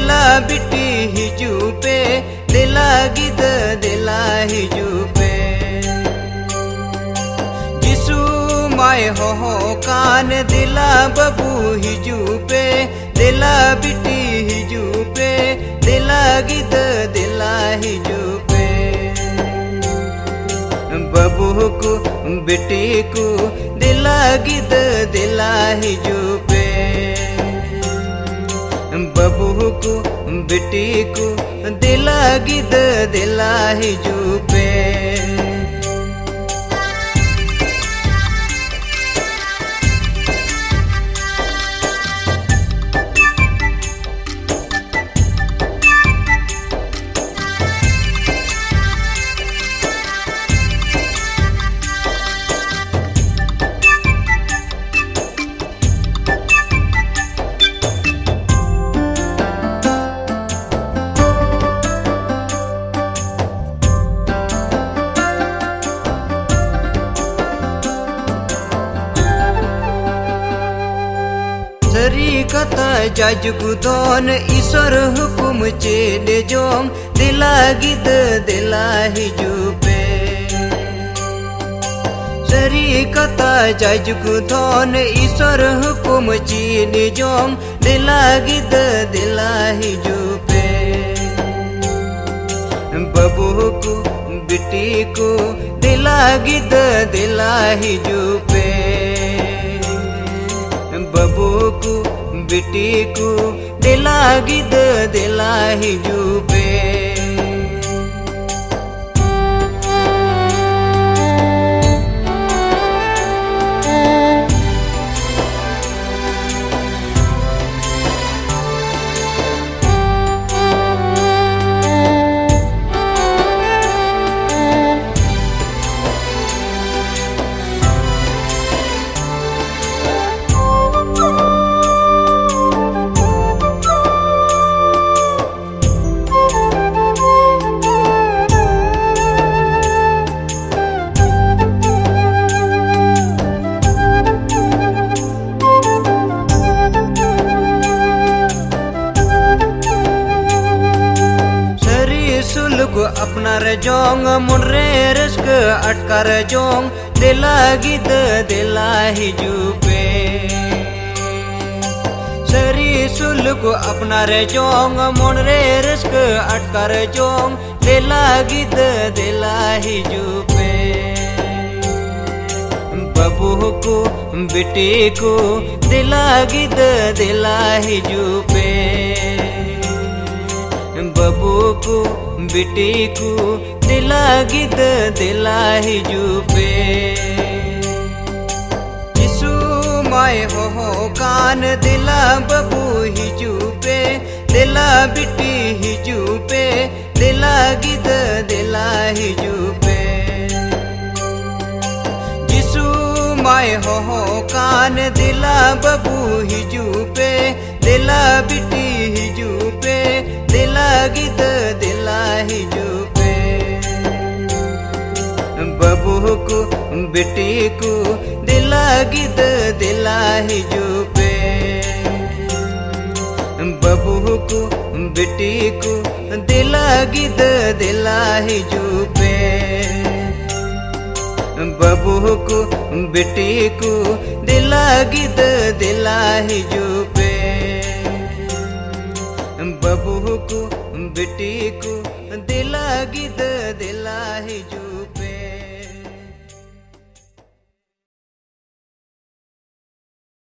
दिला बिटी हिजू पे दिला गिद दिला हिजू पे जिसु माय हो कान दिला बबू हिजू पे दिला बिटी हिजू पे दिला गिद दिला हिजू पे बबू को बिटी को दिला गिद दिला हिजू पे बबू को बिटी को दिला गिद दिला हिजू पे सरी कथा जाजगुदोन ईश्वर हुकुम चेले जोंग दिला गिद दिला हिजू पे सरी कथा जाजगुदोन ईश्वर हुकुम चेले जोंग दिला गिद दिला हिजू पे बबू को बिटी को दिला गिद दिला हिजू पे बबू को बिटी को दिला गिद दिला हिजू पे को अपना रे जोंग मुर्रे रिस्क अटका रे जोंग दिला गिद दिला हिजू पे सरी सुल को अपना रे जोंग मुर्रे रिस्क अटका रे जोंग दिला गिद दिला हिजू पे बबू को बिटी को दिला गिद दिला हिजू पे बबू को बिटी को दिला गिद दिला हिजू पे जिसु माय हो कान दिला बबू हिजू पे दिला बिटी हिजू पे दिला गिद दिला हिजू पे जिसु माय हो कान दिला बबू हिजू पे दिला बिटी हिजू पे दिला गिद दिला हिजू पे बबू को बिटी को दिला गिद दिला हिजू पे बबू को बिटी को दिला गिद दिला हिजू पे बबू को बिटी को दिला गिद दिला हिजू पे बबू को बिटी को दिला गिद दिला हिजू